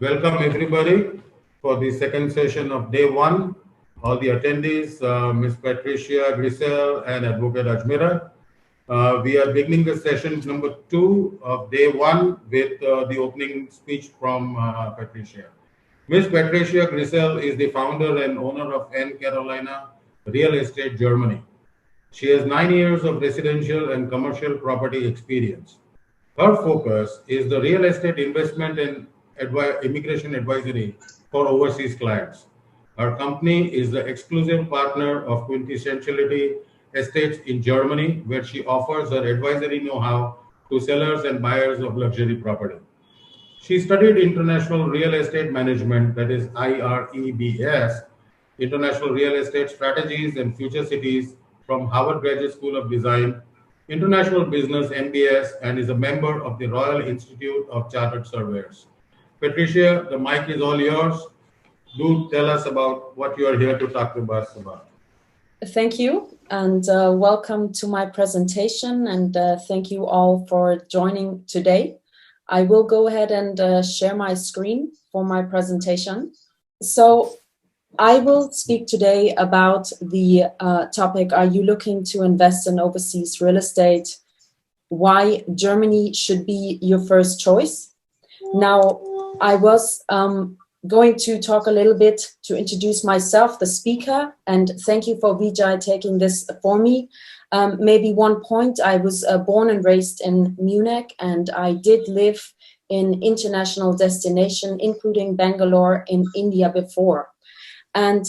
Welcome everybody for the second session of day one. All the attendees, Ms. Patricia Grisel and Advocate Ajmera. We are beginning the session number two of day one with the opening speech from Patricia. Ms. Patricia Grisel is the founder and owner of N Carolina Real Estate Germany. She has 9 years of residential and commercial property experience. Her focus is the real estate investment and immigration advisory for overseas clients. Her company is the exclusive partner of Quintessentiality Estates in Germany, where she offers her advisory know-how to sellers and buyers of luxury property. She studied International Real Estate Management, that is IREBS, International Real Estate Strategies and Future Cities from Harvard Graduate School of Design, International Business MBS, and is a member of the Royal Institute of Chartered Surveyors. Patricia, the mic is all yours. Do tell us about what you are here to talk to us about. Thank you, and welcome to my presentation, and thank you all for joining today. I will go ahead and share my screen for my presentation. So I will speak today about the topic, are you looking to invest in overseas real estate? Why Germany should be your first choice. Now, I was going to talk a little bit to introduce myself, the speaker, and thank you for Vijay taking this for me. Maybe one point, I was born and raised in Munich, and I did live in international destination, including Bangalore in India before. And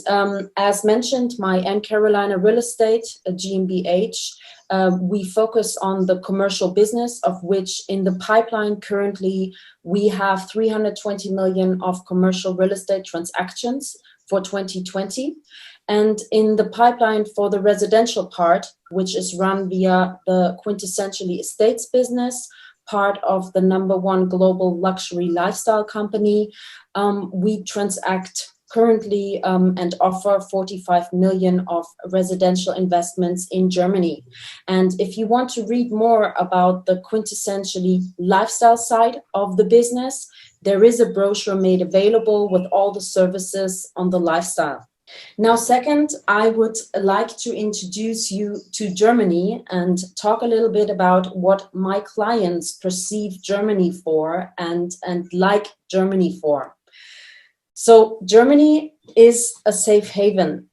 as mentioned, my N Carolina Real Estate, GmbH, we focus on the commercial business, of which in the pipeline currently we have 320 million of commercial real estate transactions for 2020. And in the pipeline for the residential part, which is run via the Quintessentially Estates business, part of the #1 global luxury lifestyle company, we transact currently and offer 45 million of residential investments in Germany. And if you want to read more about the quintessentially lifestyle side of the business, there is a brochure made available with all the services on the lifestyle. Now, second, I would like to introduce you to Germany and talk a little bit about what my clients perceive Germany for and like Germany for. So Germany is a safe haven.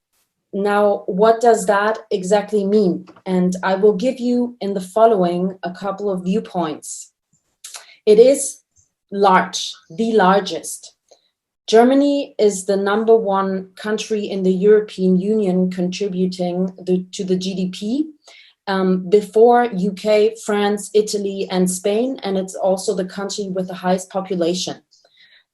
Now, what does that exactly mean? And I will give you in the following a couple of viewpoints. It is large, the largest. Germany is the #1 country in the European Union contributing to the GDP, before UK, France, Italy, and Spain, and it's also the country with the highest population.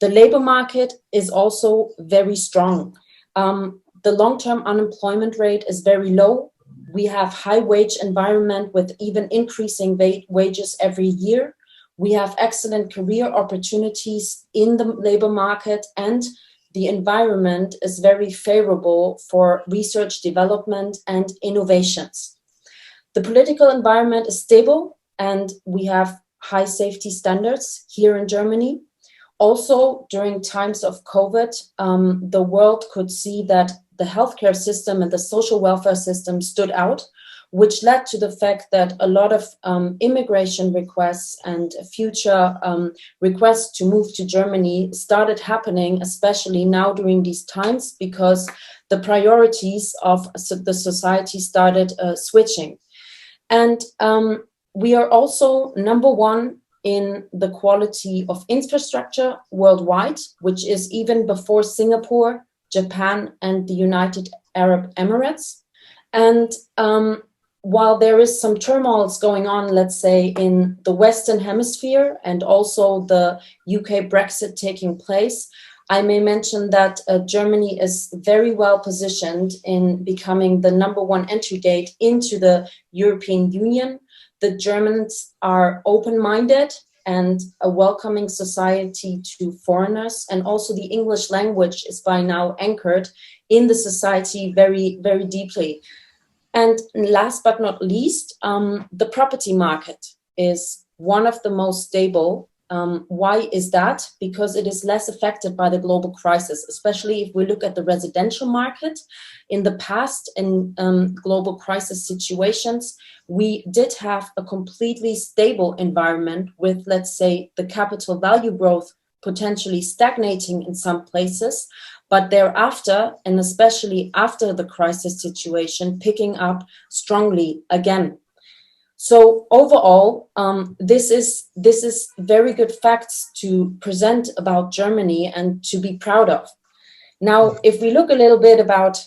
The labor market is also very strong. The long-term unemployment rate is very low. We have high wage environment with even increasing wages every year. We have excellent career opportunities in the labor market, and the environment is very favorable for research, development, and innovations. The political environment is stable, and we have high safety standards here in Germany. Also, during times of COVID, the world could see that the healthcare system and the social welfare system stood out, which led to the fact that a lot of immigration requests and future requests to move to Germany started happening, especially now during these times, because the priorities of the society started switching. And we are also #1 in the quality of infrastructure worldwide, which is even before Singapore, Japan, and the United Arab Emirates. And while there is some turmoil going on, let's say, in the Western Hemisphere and also the UK Brexit taking place, I may mention that Germany is very well positioned in becoming the #1 entry gate into the European Union. The Germans are open-minded and a welcoming society to foreigners. And also the English language is by now anchored in the society very, very deeply. And last but not least, the property market is one of the most stable Why is that? Because it is less affected by the global crisis, especially if we look at the residential market. In the past, in global crisis situations, we did have a completely stable environment with, let's say, the capital value growth potentially stagnating in some places, but thereafter, and especially after the crisis situation, picking up strongly again. So overall, this is very good facts to present about Germany and to be proud of. Now, if we look a little bit about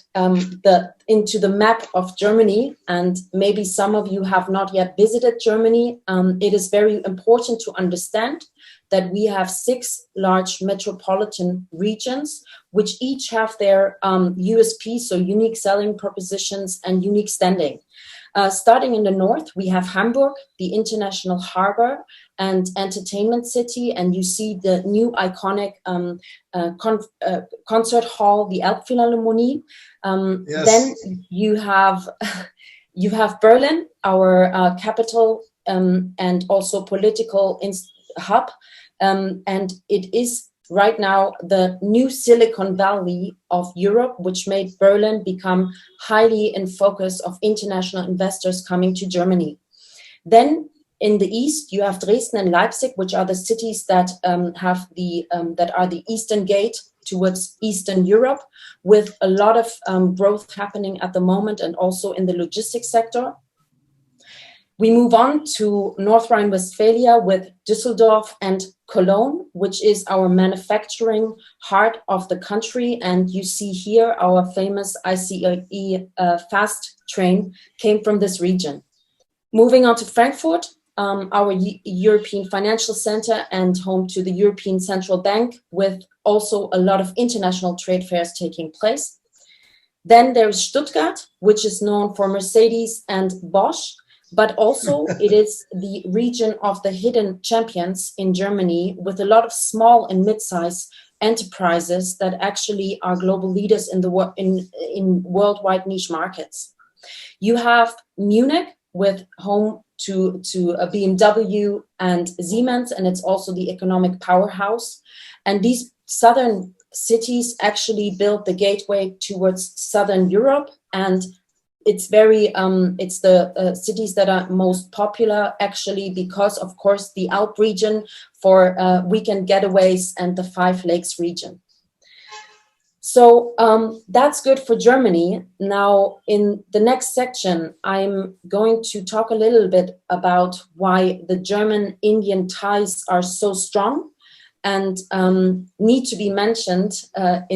into the map of Germany, and maybe some of you have not yet visited Germany, it is very important to understand that we have 6 large metropolitan regions, which each have their USP, so unique selling propositions and unique standing. Starting in the north, we have Hamburg, the international harbor and entertainment city, and you see the new iconic concert hall, the Elbphilharmonie. Yes. Then you have Berlin, our capital and also political hub, and it is right now the new Silicon Valley of Europe, which made Berlin become highly in focus of international investors coming to Germany. Then in the east, you have Dresden and Leipzig, which are the cities that have that are the eastern gate towards Eastern Europe, with a lot of growth happening at the moment, and also in the logistics sector. We move on to North Rhine-Westphalia with Düsseldorf and Cologne, which is our manufacturing heart of the country. And you see here our famous ICE fast train came from this region. Moving on to Frankfurt, our European financial center and home to the European Central Bank, with also a lot of international trade fairs taking place. Then there's Stuttgart, which is known for Mercedes and Bosch, but also it is the region of the hidden champions in Germany, with a lot of small and mid-sized enterprises that actually are global leaders in in worldwide niche markets. You have Munich, with home to BMW and Siemens, and it's also the economic powerhouse. And these southern cities actually built the gateway towards Southern Europe, and it's very it's the cities that are most popular actually because, of course, the Alp region for weekend getaways and the Five Lakes region. So that's good for Germany. Now, in the next section, I'm going to talk a little bit about why the German-Indian ties are so strong and need to be mentioned at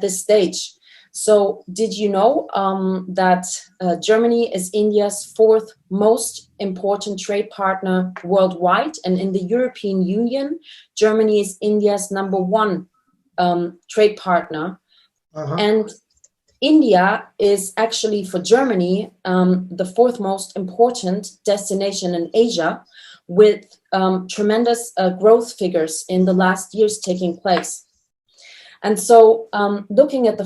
this stage. So did you know that Germany is India's 4th most important trade partner worldwide? And in the European Union, Germany is India's #1 trade partner. And India is actually, for Germany, the 4th most important destination in Asia, with tremendous growth figures in the last years taking place. And so looking at the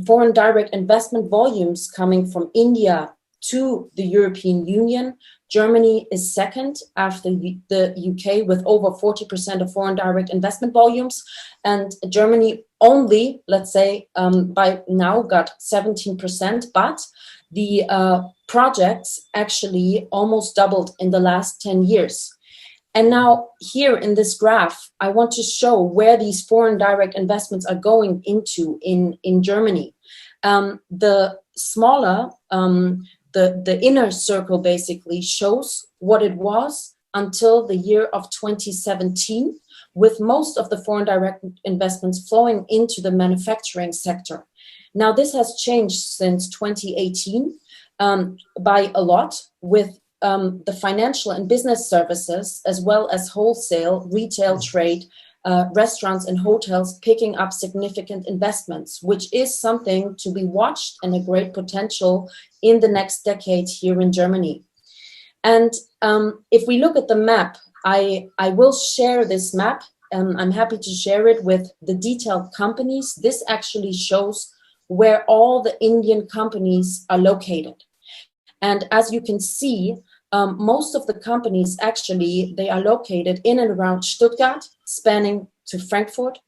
foreign direct investment volumes coming from India to the European Union, Germany is second after the UK, with over 40% of foreign direct investment volumes. And Germany only, let's say, by now got 17%, but the projects actually almost doubled in the last 10 years. And now here in this graph, I want to show where these foreign direct investments are going into in Germany. The smaller, the inner circle basically shows what it was until the year of 2017, with most of the foreign direct investments flowing into the manufacturing sector. Now, this has changed since 2018 by a lot, with the financial and business services, as well as wholesale, retail trade, restaurants and hotels picking up significant investments, which is something to be watched and a great potential in the next decade here in Germany. And if we look at the map, I will share this map. I'm happy to share it with the detailed companies. This actually shows where all the Indian companies are located. And as you can see, most of the companies actually, they are located in and around Stuttgart, spanning to Frankfurt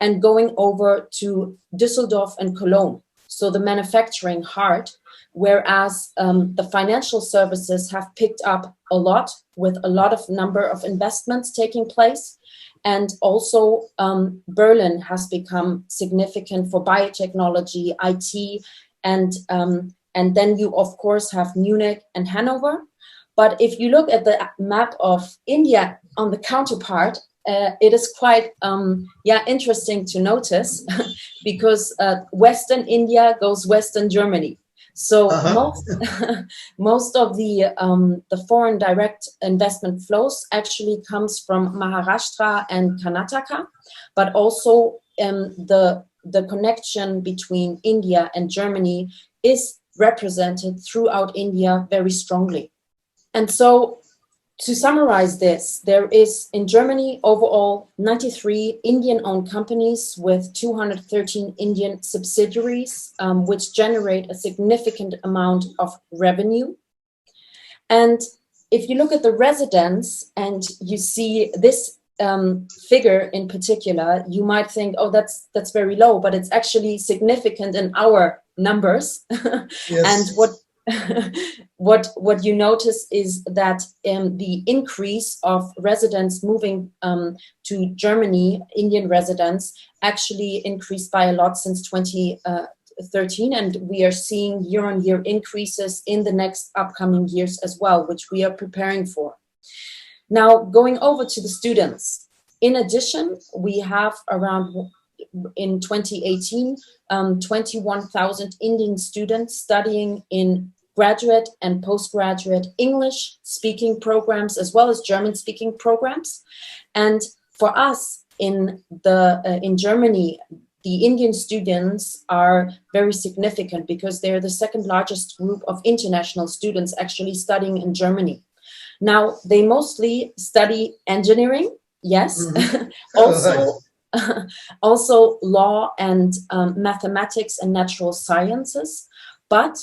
and going over to Düsseldorf and Cologne. So the manufacturing heart, whereas the financial services have picked up a lot with a lot of number of investments taking place. And also Berlin has become significant for biotechnology, IT, and then you of course have Munich and Hanover. But if you look at the map of India on the counterpart, it is quite interesting to notice because Western India goes Western Germany. So most of the foreign direct investment flows actually comes from Maharashtra and Karnataka, but also the connection between India and Germany is represented throughout India very strongly. And so to summarize this, there is in Germany overall 93 Indian-owned companies with 213 Indian subsidiaries, which generate a significant amount of revenue. And if you look at the residents and you see this figure in particular, you might think, oh, that's very low, but it's actually significant in our numbers. Yes. And what you notice is that the increase of residents moving to Germany, Indian residents, actually increased by a lot since 2013, and we are seeing year-on-year increases in the next upcoming years as well, which we are preparing for. Now, going over to the students. In addition, we have around, in 2018, 21,000 Indian students studying in graduate and postgraduate English speaking programs, as well as German speaking programs. And for us in Germany, the Indian students are very significant because they're the second largest group of international students actually studying in Germany. Now, they mostly study engineering, yes, also law and mathematics and natural sciences. But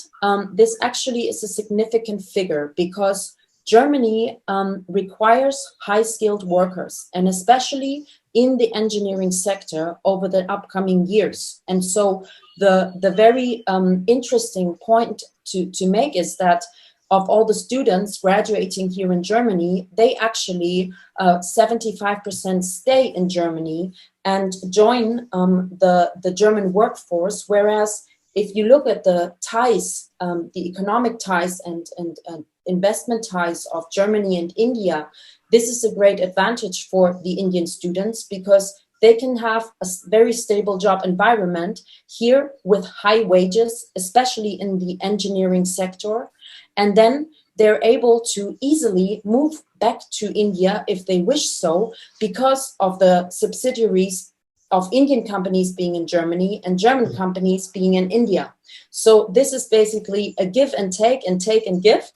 this actually is a significant figure because Germany requires high-skilled workers, and especially in the engineering sector over the upcoming years. And so the very interesting point to make is that of all the students graduating here in Germany, they actually 75% stay in Germany and join the German workforce, whereas if you look at the ties, the economic ties and investment ties of Germany and India, this is a great advantage for the Indian students because they can have a very stable job environment here with high wages, especially in the engineering sector. And then they're able to easily move back to India if they wish so, because of the subsidiaries of Indian companies being in Germany and German companies being in India. So this is basically a give and take and give.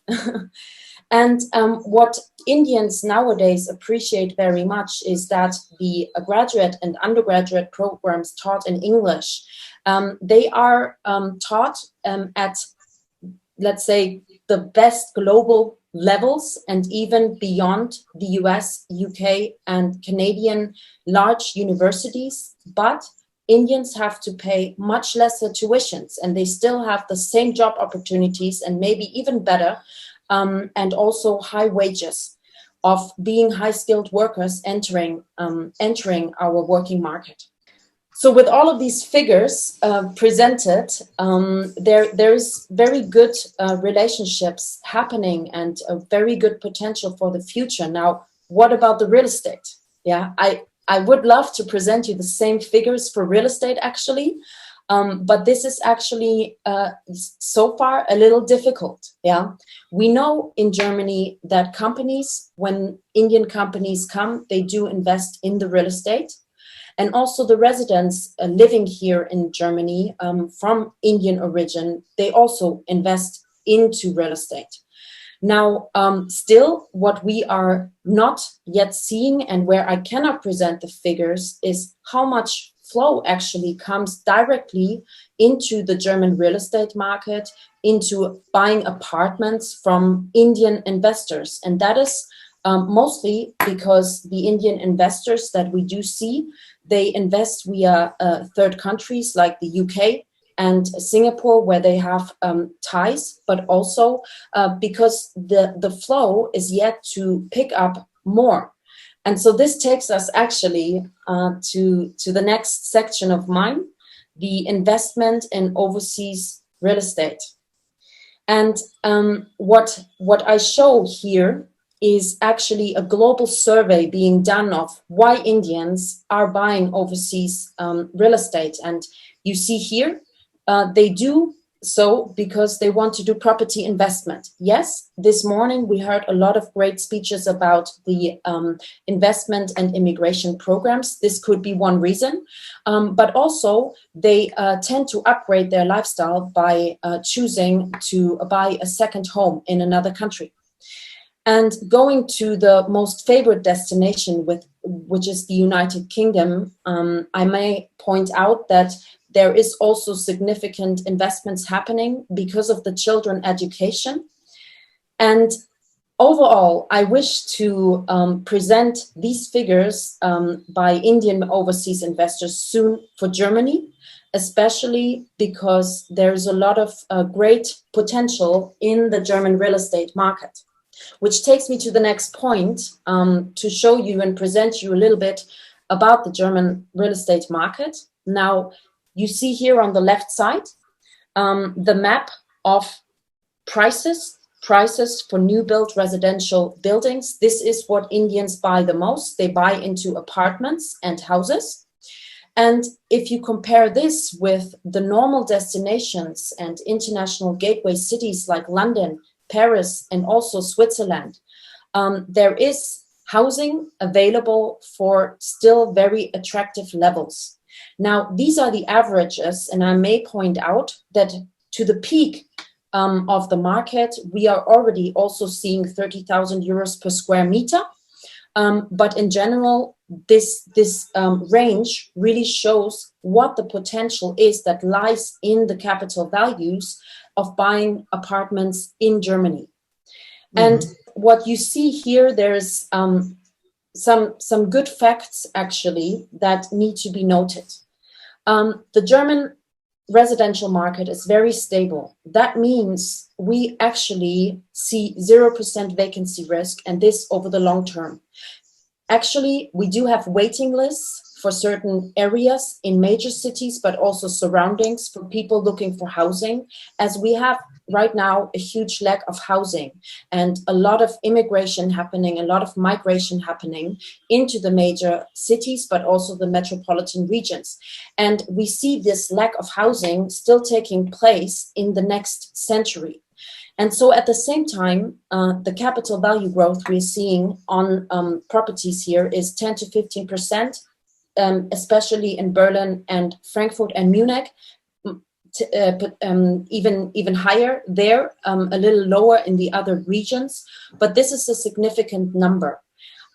And what Indians nowadays appreciate very much is that the graduate and undergraduate programs taught in English, they are taught at, let's say, the best global levels and even beyond the US, UK, and Canadian large universities. But Indians have to pay much lesser tuitions and they still have the same job opportunities and maybe even better, and also high wages of being high-skilled workers entering our working market. So with all of these figures presented, there's very good relationships happening and a very good potential for the future. Now, what about the real estate? Yeah, I would love to present you the same figures for real estate actually, but this is actually so far a little difficult. Yeah, we know in Germany that companies, when Indian companies come, they do invest in the real estate. And also the residents living here in Germany from Indian origin, they also invest into real estate. Now, still what we are not yet seeing and where I cannot present the figures is how much flow actually comes directly into the German real estate market, into buying apartments from Indian investors. And that is mostly because the Indian investors that we do see, they invest via third countries like the UK and Singapore, where they have ties, but also because the flow is yet to pick up more. And so this takes us actually to the next section of mine, the investment in overseas real estate. And what I show here is actually a global survey being done of why Indians are buying overseas real estate. And you see here, they do so because they want to do property investment. Yes, this morning we heard a lot of great speeches about the investment and immigration programs. This could be one reason, but also they tend to upgrade their lifestyle by choosing to buy a second home in another country. And going to the most favorite destination, which is the United Kingdom, I may point out that there is also significant investments happening because of the children education. And overall, I wish to present these figures by Indian overseas investors soon for Germany, especially because there's a lot of great potential in the German real estate market. Which takes me to the next point, to show you and present you a little bit about the German real estate market. Now, you see here on the left side, the map of prices for new built residential buildings. This is what Indians buy the most. They buy into apartments and houses. And if you compare this with the normal destinations and international gateway cities like London, Paris, and also Switzerland, there is housing available for still very attractive levels. Now, these are the averages, and I may point out that to the peak of the market, we are already also seeing 30,000 euros per square meter. But in general, this range really shows what the potential is that lies in the capital values of buying apartments in Germany. Mm-hmm. And what you see here, there's some good facts actually that need to be noted. The German residential market is very stable. That means we actually see 0% vacancy risk, and this over the long term. Actually, we do have waiting lists for certain areas in major cities, but also surroundings for people looking for housing, as we have right now a huge lack of housing and a lot of immigration happening, a lot of migration happening into the major cities, but also the metropolitan regions. And we see this lack of housing still taking place in the next century. And so at the same time, the capital value growth we're seeing on properties here is 10 to 15%, especially in Berlin and Frankfurt and Munich, even higher there, a little lower in the other regions. But this is a significant number.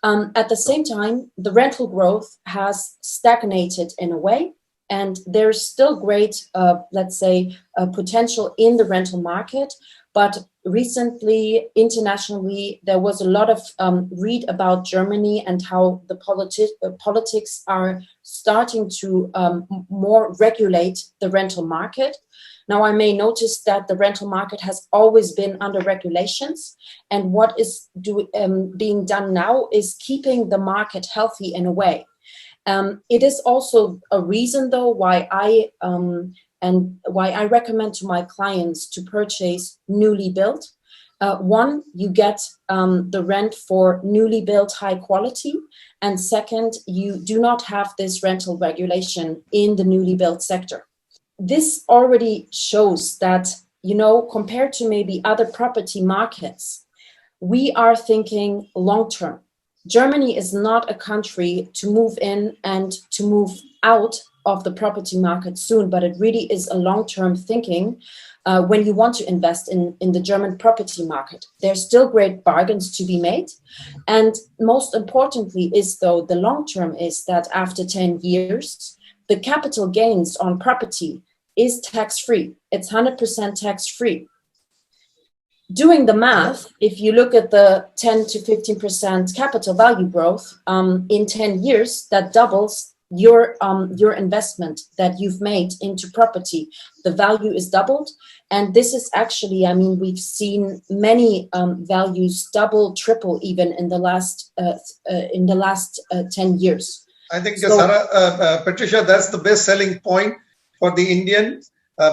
At the same time, the rental growth has stagnated in a way. And there's still great, let's say, potential in the rental market. But recently, internationally, there was a lot of read about Germany and how the politics are starting to more regulate the rental market. Now, I may notice that the rental market has always been under regulations. And what is being done now is keeping the market healthy in a way. It is also a reason, though, why I recommend to my clients to purchase newly built. One, you get the rent for newly built high quality. And second, you do not have this rental regulation in the newly built sector. This already shows that, compared to maybe other property markets, we are thinking long term. Germany is not a country to move in and to move out of the property market soon, but it really is a long-term thinking when you want to invest in the German property market. There's still great bargains to be made. And most importantly is, though, the long term is that after 10 years, the capital gains on property is tax-free. It's 100% tax-free. Doing the math, if you look at the 10 to 15% capital value growth in 10 years, that doubles your investment that you've made into property. The value is doubled, and this is actually, I mean, we've seen many values double, triple, even in the last 10 years. I think, Sarah, Patricia, that's the best selling point for the Indian.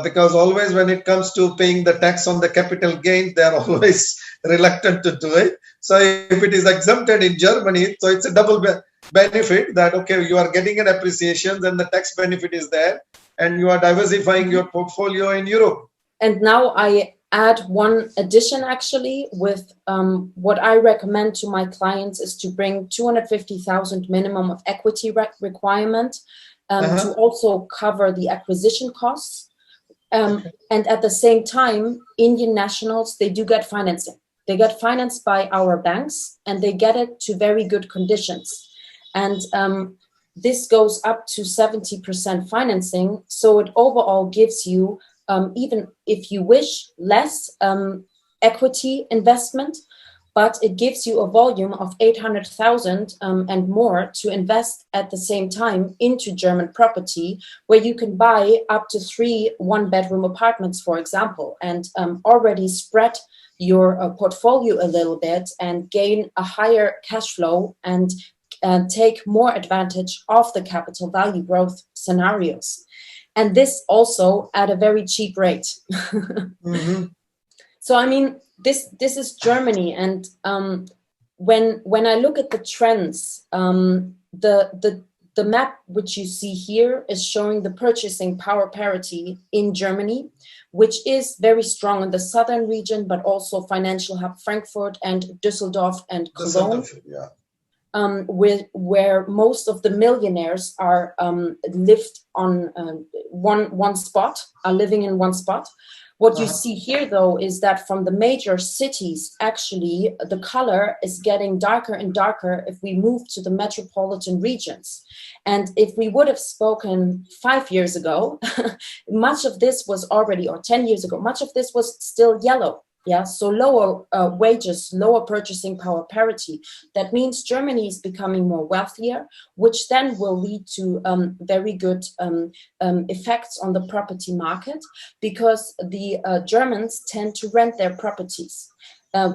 Because always when it comes to paying the tax on the capital gain, they are always reluctant to do it. So if it is exempted in Germany, so it's a double benefit that, okay, you are getting an appreciation, then the tax benefit is there, and you are diversifying your portfolio in Europe. And now I add one addition, actually, with what I recommend to my clients is to bring 250,000 minimum of equity requirement to also cover the acquisition costs. And at the same time, Indian nationals, they do get financing. They get financed by our banks, and they get it to very good conditions. And this goes up to 70% financing. So it overall gives you, even if you wish, less equity investment, but it gives you a volume of 800,000 and more to invest at the same time into German property, where you can buy up to 3 one-bedroom apartments, for example, and already spread your portfolio a little bit and gain a higher cash flow and take more advantage of the capital value growth scenarios. And this also at a very cheap rate. So, I mean, this is Germany, and when I look at the trends, the map which you see here is showing the purchasing power parity in Germany, which is very strong in the southern region, but also financial hub Frankfurt and Düsseldorf and Cologne, where most of the millionaires are lived on one spot, are living in one spot. What you see here, though, is that from the major cities, actually, the color is getting darker and darker if we move to the metropolitan regions. And if we would have spoken 5 years ago, much of this was already, or 10 years ago, much of this was still yellow. Yeah, so lower wages, lower purchasing power parity. That means Germany is becoming more wealthier, which then will lead to very good effects on the property market, because the Germans tend to rent their properties.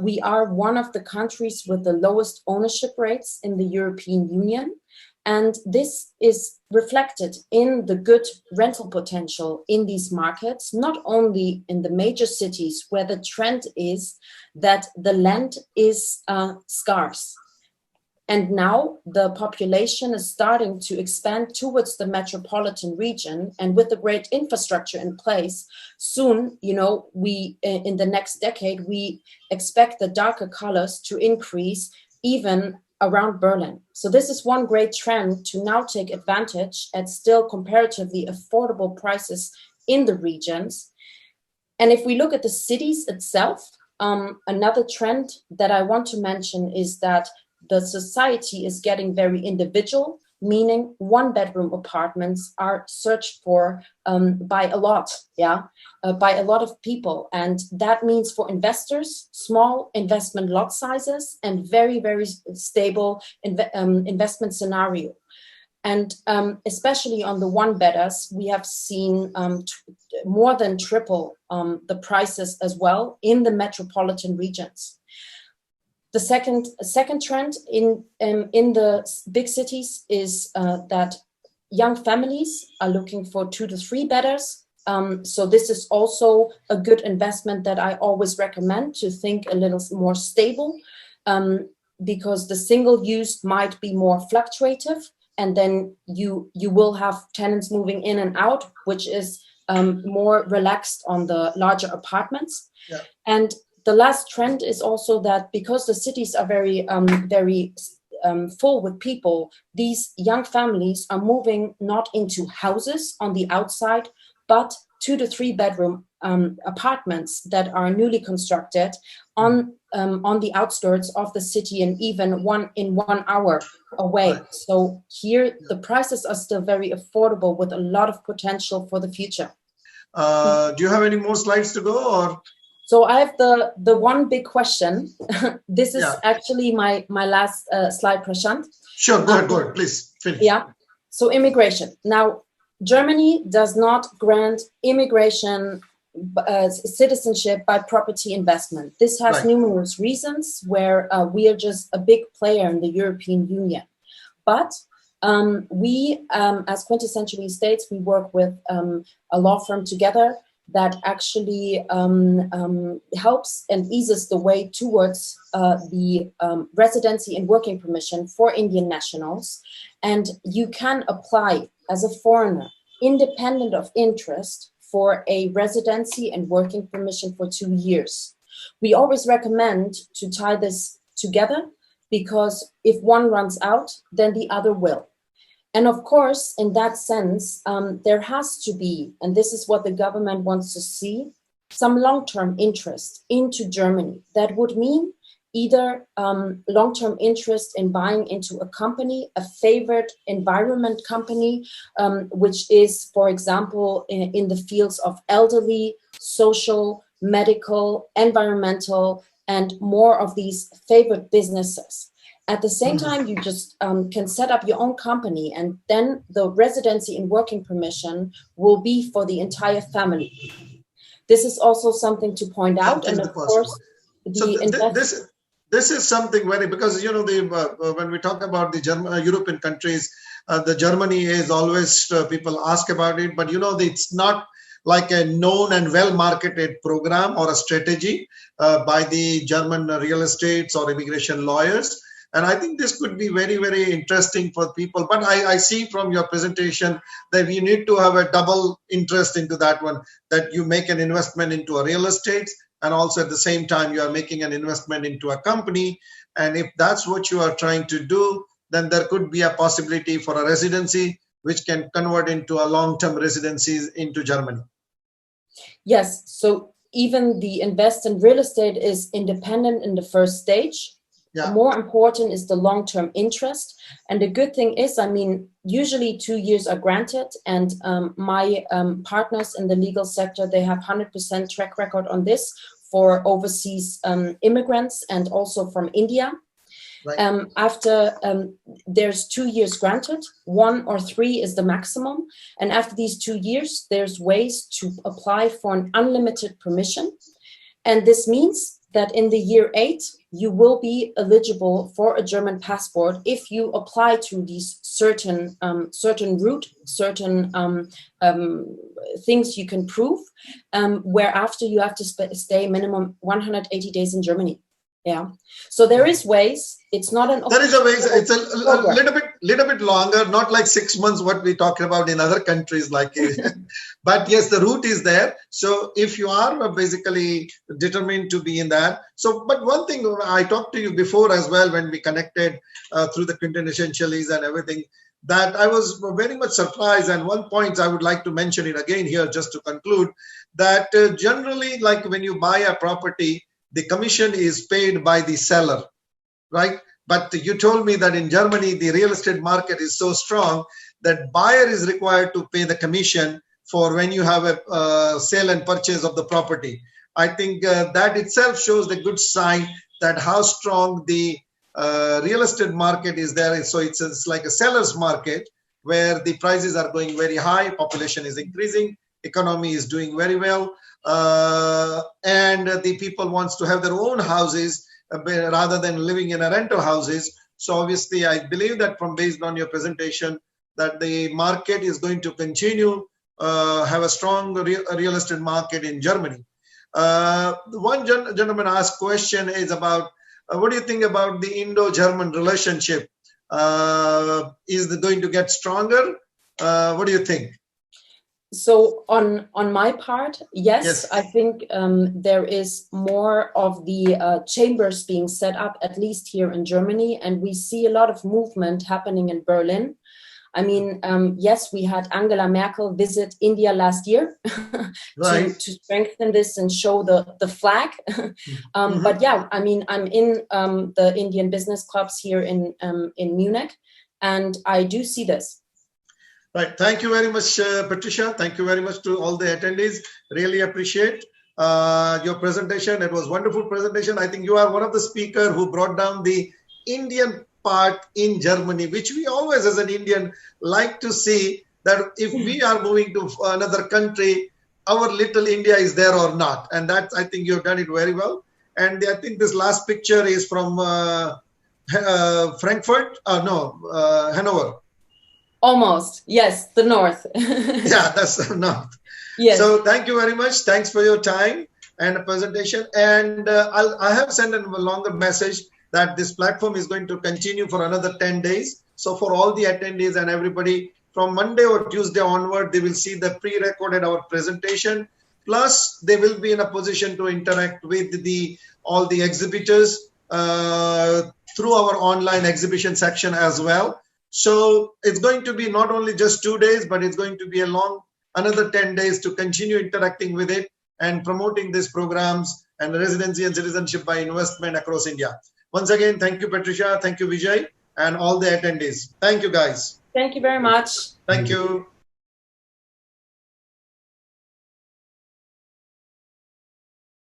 We are one of the countries with the lowest ownership rates in the European Union. And this is reflected in the good rental potential in these markets, not only in the major cities where the trend is that the land is scarce. And now the population is starting to expand towards the metropolitan region, and with the great infrastructure in place, soon, you know, we in the next decade, we expect the darker colors to increase even around Berlin. So this is one great trend to now take advantage at still comparatively affordable prices in the regions. And if we look at the cities itself, another trend that I want to mention is that the society is getting very individual, meaning one-bedroom apartments are searched for by a lot, by a lot of people. And that means for investors, small investment lot sizes and very, very stable investment scenario. And especially on the one-bedders, we have seen more than triple the prices as well in the metropolitan regions. The second trend in the big cities is that young families are looking for 2 to 3 bedders. So this is also a good investment that I always recommend to think a little more stable, because the single use might be more fluctuative, and then you will have tenants moving in and out, which is more relaxed on the larger apartments. Yeah. And the last trend is also that because the cities are very full with people, these young families are moving not into houses on the outside, but 2 to 3 bedroom apartments that are newly constructed on the outskirts of the city, and even 1 hour away. So here the prices are still very affordable, with a lot of potential for the future. Do you have any more slides to go, or? So I have the one big question. This is Yeah. actually my last slide, Prashant. Sure, go ahead, please finish. Yeah. So immigration. Now, Germany does not grant immigration citizenship by property investment. This has Right. numerous reasons where we are just a big player in the European Union. But we, as Quintessentially Estates, we work with a law firm together that actually helps and eases the way towards the residency and working permission for Indian nationals. And you can apply as a foreigner, independent of interest, for a residency and working permission for 2 years. We always recommend to tie this together, because if one runs out, then the other will. And of course, in that sense, there has to be, and this is what the government wants to see, some long-term interest into Germany. That would mean either long-term interest in buying into a company, a favored environment company, which is, for example, in the fields of elderly, social, medical, environmental, and more of these favored businesses. At the same time, you just can set up your own company, and then the residency and working permission will be for the entire family. This is also something to point out. And of course, this is something very, because you know, when we talk about the European countries, the Germany is always people ask about it, but you know, it's not like a known and well marketed program or a strategy by the German real estates or immigration lawyers. And I think this could be very, very interesting for people. But I see from your presentation that you need to have a double interest into that one, that you make an investment into a real estate, and also at the same time, you are making an investment into a company. And if that's what you are trying to do, then there could be a possibility for a residency, which can convert into a long-term residencies into Germany. Yes. So even the invest in real estate is independent in the first stage. Yeah. More important is the long-term interest. And the good thing is, I mean, usually 2 years are granted, and my partners in the legal sector, they have 100% track record on this for overseas immigrants and also from India. Right. After there's 2 years granted, 1 or 3 is the maximum. And after these 2 years, there's ways to apply for an unlimited permission. And this means that in the year 8, you will be eligible for a German passport if you apply to these certain route, certain things you can prove, whereafter you have to stay minimum 180 days in Germany. Yeah. So there is ways. It's not an. There is a ways. It's a little bit longer, not like 6 months, what we talk about in other countries like. But yes, the route is there. So if you are basically determined to be in that. So, but one thing I talked to you before as well, when we connected through the Quintessentialies and everything, that I was very much surprised. And one point I would like to mention it again here, just to conclude, that generally, like when you buy a property, the commission is paid by the seller, right? But you told me that in Germany, the real estate market is so strong that buyer is required to pay the commission for when you have a sale and purchase of the property. I think that itself shows the good sign that how strong the real estate market is there. So it's like a seller's market where the prices are going very high, population is increasing, economy is doing very well. And the people wants to have their own houses rather than living in a rental houses. So obviously, I believe that from based on your presentation, that the market is going to continue have a strong real estate market in Germany. One gentleman asked question is about what do you think about the Indo-German relationship? Is it going to get stronger? What do you think? So on my part, yes. I think there is more of the chambers being set up, at least here in Germany, and we see a lot of movement happening in Berlin. I mean, yes, we had Angela Merkel visit India last year to strengthen this and show the flag. But yeah, I mean, I'm in the Indian business clubs here in Munich, and I do see this. Right. Thank you very much, Patricia. Thank you very much to all the attendees. Really appreciate your presentation. It was a wonderful presentation. I think you are one of the speakers who brought down the Indian part in Germany, which we always, as an Indian, like to see that if we are moving to another country, our little India is there or not. And that's, I think you've done it very well. And I think this last picture is from Frankfurt. Hanover. Almost. Yes, the north. Yeah, that's the north. Yes. So thank you very much. Thanks for your time and presentation. And I have sent a longer message that this platform is going to continue for another 10 days. So for all the attendees and everybody, from Monday or Tuesday onward, they will see the pre-recorded our presentation. Plus, they will be in a position to interact with all the exhibitors through our online exhibition section as well. So it's going to be not only just 2 days, but it's going to be another 10 days to continue interacting with it and promoting these programs and residency and citizenship by investment across India. Once again, thank you, Patricia. Thank you, Vijay, and all the attendees. Thank you, guys. Thank you very much. Thank you.